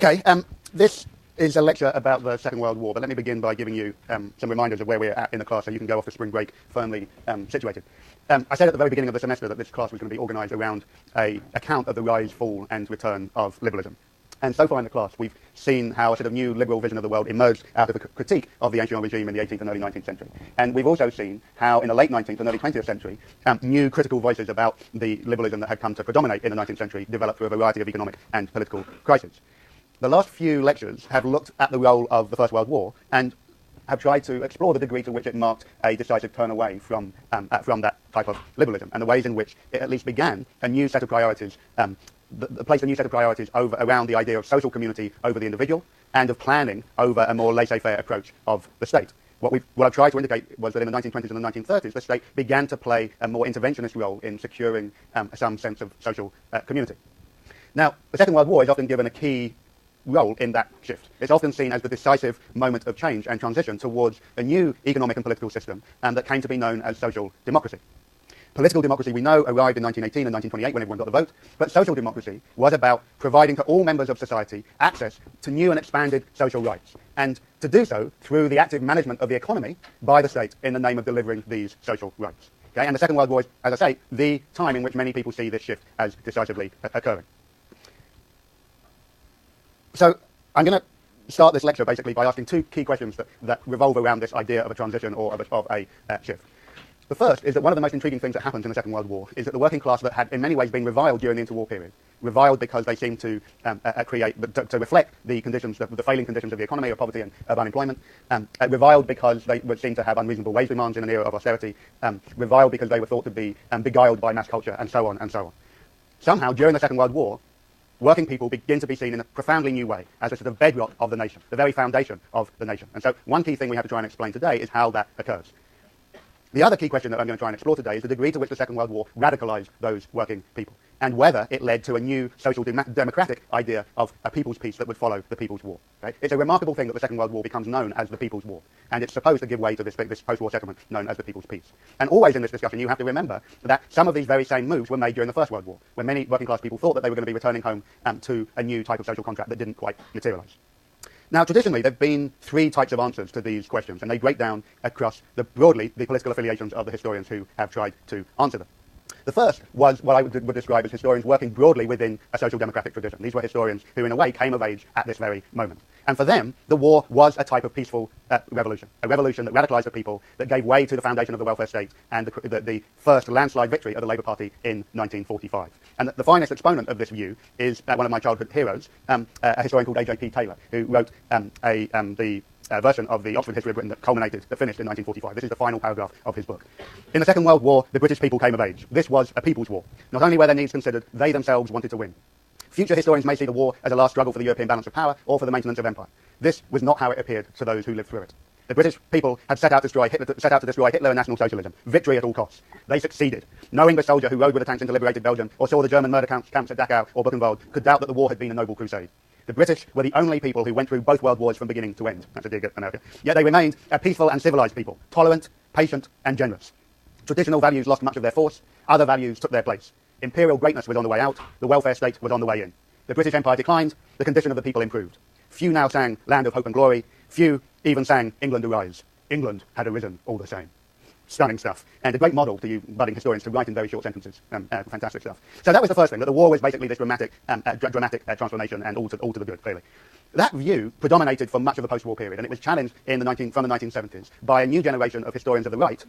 Okay, this is a lecture about the Second World War, but let me begin by giving you some reminders of where we're at in the class so you can go off to spring break firmly situated. I said at the very beginning of the semester that this class was going to be organised around an account of the rise, fall and return of liberalism. And so far in the class, we've seen how a sort of new liberal vision of the world emerged out of a critique of the ancient regime in the 18th and early 19th century. And we've also seen how in the late 19th and early 20th century, new critical voices about the liberalism that had come to predominate in the 19th century developed through a variety of economic and political crises. The last few lectures have looked at the role of the First World War and have tried to explore the degree to which it marked a decisive turn away from that type of liberalism and the ways in which it at least began a new set of priorities, placed a new set of priorities around the idea of social community over the individual and of planning over a more laissez-faire approach of the state. What I've tried to indicate was that in the 1920s and the 1930s, the state began to play a more interventionist role in securing some sense of social community. Now, the Second World War is often given a key role in that shift. It's often seen as the decisive moment of change and transition towards a new economic and political system that came to be known as social democracy. Political democracy, we know, arrived in 1918 and 1928 when everyone got the vote, but social democracy was about providing to all members of society access to new and expanded social rights, and to do so through the active management of the economy by the state in the name of delivering these social rights. Okay? And the Second World War is, as I say, the time in which many people see this shift as decisively occurring. So I'm going to start this lecture basically by asking two key questions that revolve around this idea of a transition or of a shift. The first is that one of the most intriguing things that happened in the Second World War is that the working class that had in many ways been reviled during the interwar period, reviled because they seemed to reflect the conditions, the failing conditions of the economy, of poverty and of unemployment, reviled because they would seem to have unreasonable wage demands in an era of austerity, reviled because they were thought to be beguiled by mass culture, and so on and so on. Somehow, during the Second World War, working people begin to be seen in a profoundly new way as a sort of bedrock of the nation, the very foundation of the nation. And so one key thing we have to try and explain today is how that occurs. The other key question that I'm going to try and explore today is the degree to which the Second World War radicalized those working people, and whether it led to a new social democratic idea of a people's peace that would follow the People's War. Okay? It's a remarkable thing that the Second World War becomes known as the People's War, and it's supposed to give way to this post-war settlement known as the People's Peace. And always in this discussion you have to remember that some of these very same moves were made during the First World War, when many working class people thought that they were going to be returning home to a new type of social contract that didn't quite materialize. Now, traditionally, there have been three types of answers to these questions, and they break down across broadly the political affiliations of the historians who have tried to answer them. The first was what I would describe as historians working broadly within a social democratic tradition. These were historians who, in a way, came of age at this very moment. And for them, the war was a type of peaceful revolution, a revolution that radicalized the people, that gave way to the foundation of the welfare state and the first landslide victory of the Labour Party in 1945. And the finest exponent of this view is one of my childhood heroes, a historian called A.J.P. Taylor, who wrote the version of the Oxford History of Britain that finished in 1945. This is the final paragraph of his book. In the Second World War, the British people came of age. This was a people's war. Not only were their needs considered, they themselves wanted to win. Future historians may see the war as a last struggle for the European balance of power or for the maintenance of empire. This was not how it appeared to those who lived through it. The British people had set out to destroy Hitler and National Socialism. Victory at all costs. They succeeded. Knowing the soldier who rode with the tanks into liberated Belgium or saw the German murder camps at Dachau or Buchenwald could doubt that the war had been a noble crusade. The British were the only people who went through both world wars from beginning to end. That's a dig at America. Yet they remained a peaceful and civilized people, tolerant, patient and generous. Traditional values lost much of their force. Other values took their place. Imperial greatness was on the way out. The welfare state was on the way in. The British Empire declined. The condition of the people improved. Few now sang Land of Hope and Glory. Few even sang England Arise. England had arisen all the same. Stunning stuff, and a great model to you budding historians to write in very short sentences. Fantastic stuff. So that was the first thing, that the war was basically this dramatic transformation, and all to the good, clearly. That view predominated for much of the post-war period, and it was challenged from the 1970s by a new generation of historians of the right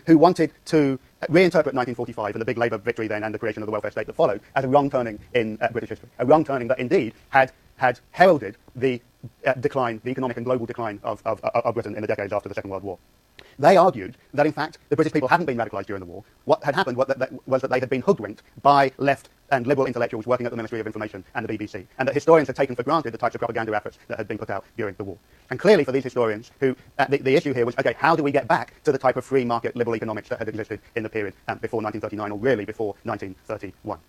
who wanted to reinterpret 1945 and the big Labour victory then and the creation of the welfare state that followed as a wrong turning in British history. A wrong turning that indeed had heralded the decline, the economic and global decline of Britain in the decades after the Second World War. They argued that, in fact, the British people hadn't been radicalised during the war. What had happened was that they had been hoodwinked by left and liberal intellectuals working at the Ministry of Information and the BBC, and that historians had taken for granted the types of propaganda efforts that had been put out during the war. And clearly for these historians, who the issue here was, okay, how do we get back to the type of free market liberal economics that had existed in the period before 1939, or really before 1931?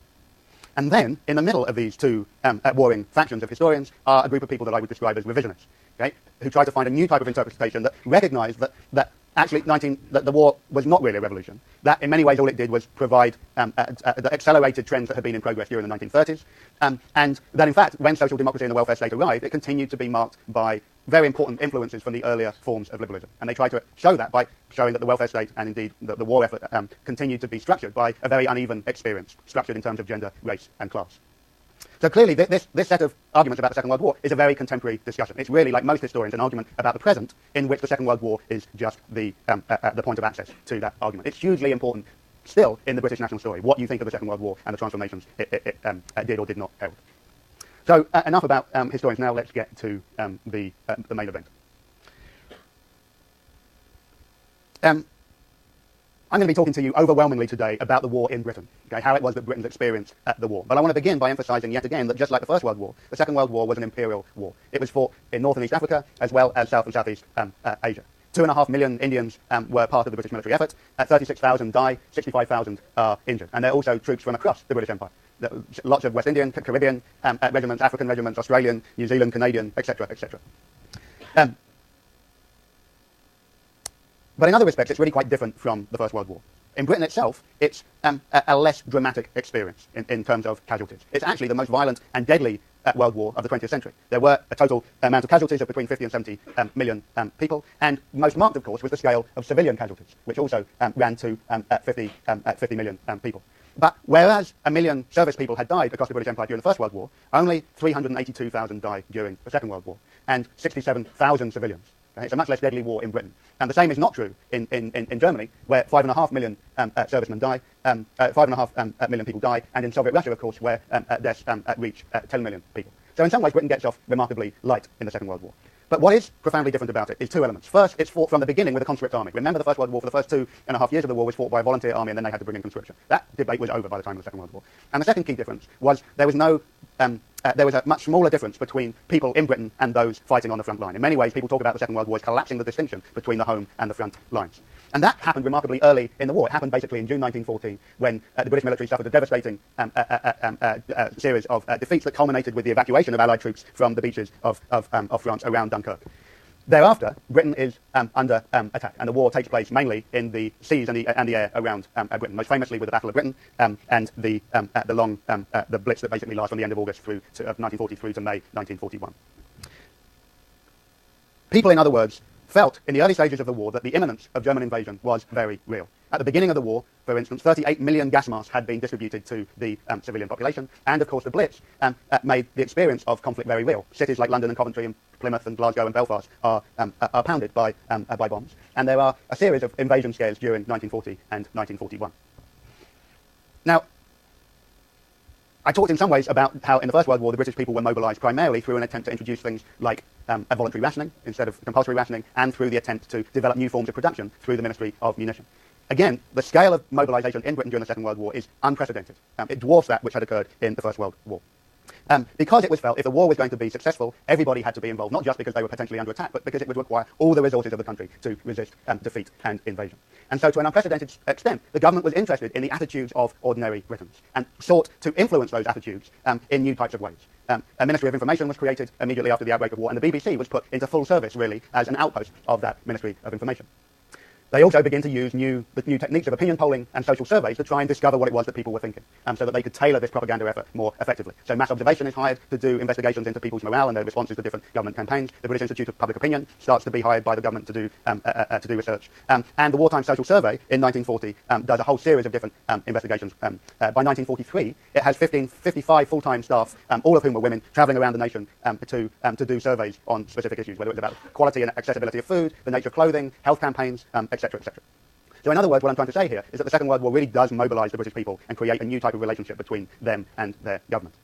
And then, in the middle of these two warring factions of historians, are a group of people that I would describe as revisionists. okay, who tried to find a new type of interpretation that recognized that actually that the war was not really a revolution, that in many ways all it did was provide the accelerated trends that had been in progress during the 1930s, and that in fact when social democracy and the welfare state arrived, it continued to be marked by very important influences from the earlier forms of liberalism. And they tried to show that by showing that the welfare state and indeed the war effort continued to be structured by a very uneven experience, structured in terms of gender, race and class. So clearly, this set of arguments about the Second World War is a very contemporary discussion. It's really, like most historians, an argument about the present in which the Second World War is just the point of access to that argument. It's hugely important still in the British national story, what you think of the Second World War and the transformations it did or did not herald. So enough about historians. Now let's get to the main event. I'm going to be talking to you overwhelmingly today about the war in Britain, okay, how it was that Britons experienced the war. But I want to begin by emphasizing yet again that just like the First World War, the Second World War was an imperial war. It was fought in North and East Africa as well as South and Southeast Asia. 2.5 million Indians were part of the British military effort. 36,000 died, 65,000 are injured. And there are also troops from across the British Empire. Lots of West Indian, Caribbean regiments, African regiments, Australian, New Zealand, Canadian, etc., etc. But in other respects, it's really quite different from the First World War. In Britain itself, it's a less dramatic experience in terms of casualties. It's actually the most violent and deadly world war of the 20th century. There were a total amount of casualties of between 50 and 70 million people, and most marked, of course, was the scale of civilian casualties, which also ran to 50 million people. But whereas 1 million service people had died across the British Empire during the First World War, only 382,000 died during the Second World War, and 67,000 civilians. Okay? It's a much less deadly war in Britain. And the same is not true in Germany, where 5.5 million servicemen die, 5.5 million people die, and in Soviet Russia, of course, where deaths reach 10 million people. So in some ways, Britain gets off remarkably light in the Second World War. But what is profoundly different about it is two elements. First, it's fought from the beginning with a conscript army. Remember, the First World War, for the first 2.5 years of the war, was fought by a volunteer army, and then they had to bring in conscription. That debate was over by the time of the Second World War. And the second key difference was there was a much smaller difference between people in Britain and those fighting on the front line. In many ways, people talk about the Second World War as collapsing the distinction between the home and the front lines. And that happened remarkably early in the war. It happened basically in June 1914, when the British military suffered a devastating series of defeats that culminated with the evacuation of Allied troops from the beaches of France around Dunkirk. Thereafter, Britain is under attack, and the war takes place mainly in the seas and the air around Britain, most famously with the Battle of Britain and the Blitz that basically lasts from the end of August of 1940 through to May 1941. People, in other words, felt in the early stages of the war that the imminence of German invasion was very real. At the beginning of the war, for instance, 38 million gas masks had been distributed to the civilian population, and of course the Blitz made the experience of conflict very real. Cities like London and Coventry and Plymouth and Glasgow and Belfast are pounded by bombs, and there are a series of invasion scares during 1940 and 1941. Now, I talked in some ways about how in the First World War the British people were mobilised primarily through an attempt to introduce things like a voluntary rationing instead of compulsory rationing, and through the attempt to develop new forms of production through the Ministry of Munition. Again, the scale of mobilisation in Britain during the Second World War is unprecedented. It dwarfs that which had occurred in the First World War. Because it was felt if the war was going to be successful, everybody had to be involved, not just because they were potentially under attack, but because it would require all the resources of the country to resist defeat and invasion. And so to an unprecedented extent, the government was interested in the attitudes of ordinary Britons and sought to influence those attitudes in new types of ways. A Ministry of Information was created immediately after the outbreak of war, and the BBC was put into full service, really, as an outpost of that Ministry of Information. They also began to use new techniques of opinion polling and social surveys to try and discover what it was that people were thinking, so that they could tailor this propaganda effort more effectively. So mass observation is hired to do investigations into people's morale and their responses to different government campaigns. The British Institute of Public Opinion starts to be hired by the government to do research. And the Wartime Social Survey in 1940 does a whole series of different investigations. By 1943, it has 55 full-time staff, all of whom were women, travelling around the nation to do surveys on specific issues, whether it was about quality and accessibility of food, the nature of clothing, health campaigns, etc., etc. So in other words, what I'm trying to say here is that the Second World War really does mobilise the British people and create a new type of relationship between them and their government.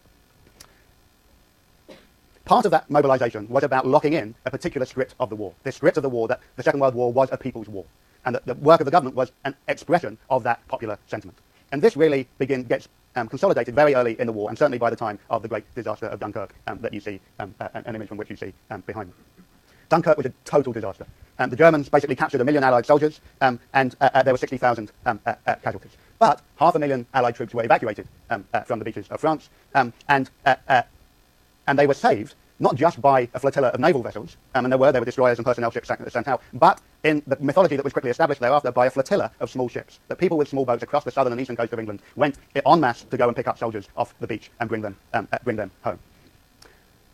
Part of that mobilisation was about locking in a particular script of the war. This script of the war that the Second World War was a people's war, and that the work of the government was an expression of that popular sentiment. And this really gets consolidated very early in the war, and certainly by the time of the great disaster of Dunkirk that you see, an image from which you see behind me. Dunkirk was a total disaster. The Germans basically captured 1 million Allied soldiers, and there were 60,000 casualties. But 500,000 Allied troops were evacuated from the beaches of France, and And they were saved not just by a flotilla of naval vessels, and there were destroyers and personnel ships sent out, but in the mythology that was quickly established thereafter by a flotilla of small ships. That people with small boats across the southern and eastern coast of England went en masse to go and pick up soldiers off the beach and bring them home.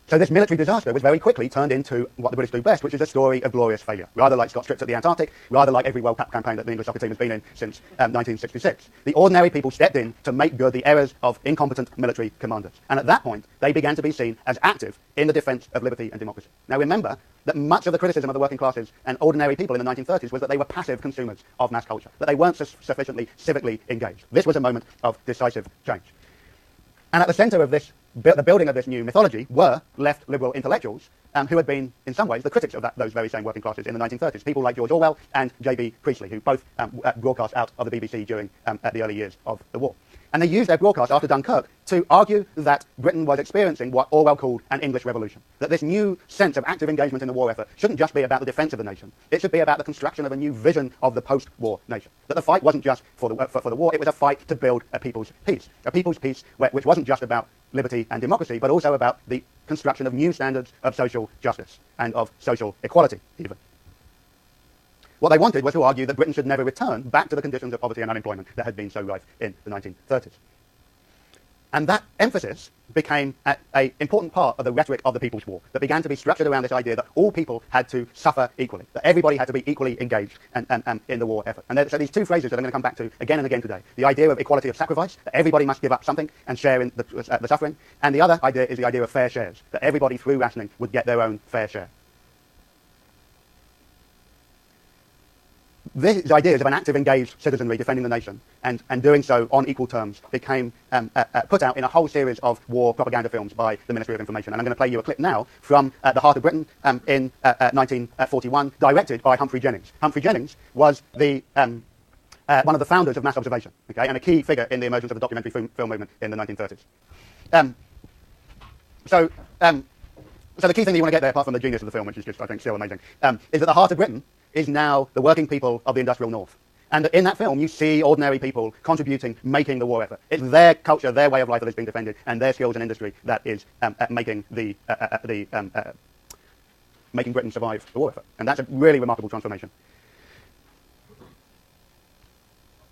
So this military disaster was very quickly turned into what the British do best, which is a story of glorious failure. Rather like Scott's trips at the Antarctic, rather like every World Cup campaign that the English soccer team has been in since 1966. The ordinary people stepped in to make good the errors of incompetent military commanders. And at that point, they began to be seen as active in the defense of liberty and democracy. Now remember that much of the criticism of the working classes and ordinary people in the 1930s was that they were passive consumers of mass culture, that they weren't sufficiently civically engaged. This was a moment of decisive change. And at the center of this, the building of this new mythology were left liberal intellectuals who had been, in some ways, the critics of those very same working classes in the 1930s. People like George Orwell and J.B. Priestley, who both broadcast out of the BBC during the early years of the war. And they used their broadcast after Dunkirk to argue that Britain was experiencing what Orwell called an English revolution. That this new sense of active engagement in the war effort shouldn't just be about the defense of the nation. It should be about the construction of a new vision of the post-war nation. That the fight wasn't just for the war, it was a fight to build a people's peace. A people's peace which wasn't just about liberty and democracy, but also about the construction of new standards of social justice and of social equality, even. What they wanted was to argue that Britain should never return back to the conditions of poverty and unemployment that had been so rife in the 1930s. And that emphasis became an important part of the rhetoric of the People's War that began to be structured around this idea that all people had to suffer equally, that everybody had to be equally engaged in the war effort. And so these two phrases that I'm going to come back to again and again today, the idea of equality of sacrifice, that everybody must give up something and share in the suffering, and the other idea is the idea of fair shares, that everybody through rationing would get their own fair share. These ideas of an active, engaged citizenry defending the nation and doing so on equal terms became put out in a whole series of war propaganda films by the Ministry of Information. And I'm going to play you a clip now from The Heart of Britain in 1941, directed by Humphrey Jennings. Humphrey Jennings was one of the founders of mass observation, okay, and a key figure in the emergence of the documentary film movement in the 1930s. So the key thing that you want to get there, apart from the genius of the film, which is just, I think, still amazing, is that the heart of Britain is now the working people of the industrial north. And in that film, you see ordinary people contributing, making the war effort. It's their culture, their way of life that is being defended, and their skills and industry that is making Britain survive the war effort. And that's a really remarkable transformation.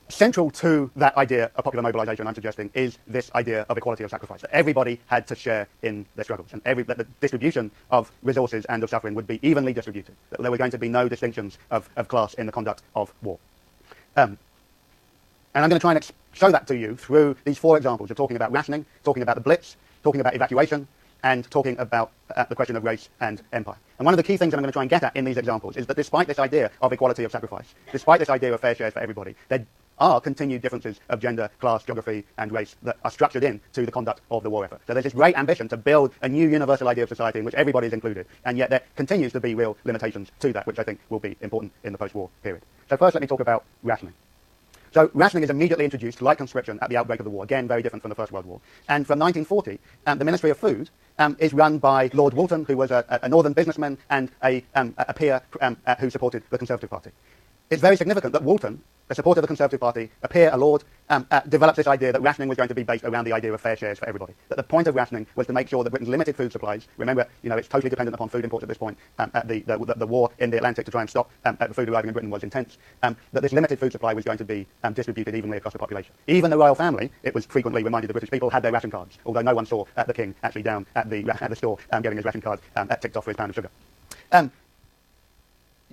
Central to that idea of popular mobilization, I'm suggesting, is this idea of equality of sacrifice, that everybody had to share in their struggles, and that the distribution of resources and of suffering would be evenly distributed, that there were going to be no distinctions of class in the conduct of war. And I'm going to try and show that to you through these four examples of talking about rationing, talking about the Blitz, talking about evacuation, and talking about the question of race and empire. And one of the key things that I'm going to try and get at in these examples is that despite this idea of equality of sacrifice, despite this idea of fair shares for everybody, there are continued differences of gender, class, geography, and race that are structured into the conduct of the war effort. So there's this great ambition to build a new universal idea of society in which everybody is included, and yet there continues to be real limitations to that, which I think will be important in the post-war period. So first, let me talk about rationing. So rationing is immediately introduced, like conscription, at the outbreak of the war. Again, very different from the First World War. And from 1940, the Ministry of Food is run by Lord Woolton, who was a northern businessman and a peer who supported the Conservative Party. It's very significant that Woolton, a supporter of the Conservative Party, a peer, a lord, developed this idea that rationing was going to be based around the idea of fair shares for everybody. That the point of rationing was to make sure that Britain's limited food supplies, remember, it's totally dependent upon food imports at this point, the war in the Atlantic to try and stop the food arriving in Britain was intense, that this limited food supply was going to be distributed evenly across the population. Even the royal family, it was frequently reminded the British people, had their ration cards, although no one saw the king actually down at the store getting his ration card ticked off for his pound of sugar.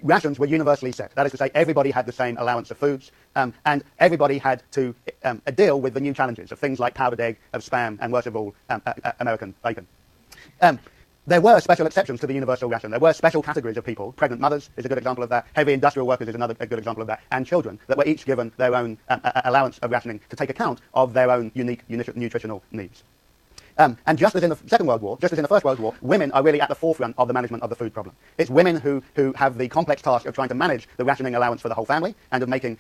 Rations were universally set. That is to say, everybody had the same allowance of foods, and everybody had to deal with the new challenges of things like powdered egg, of spam, and worst of all, American bacon. There were special exceptions to the universal ration. There were special categories of people. Pregnant mothers is a good example of that. Heavy industrial workers is a good example of that. And children that were each given their own allowance of rationing to take account of their own unique nutritional needs. And just as in the Second World War, just as in the First World War, women are really at the forefront of the management of the food problem. It's women who have the complex task of trying to manage the rationing allowance for the whole family and of making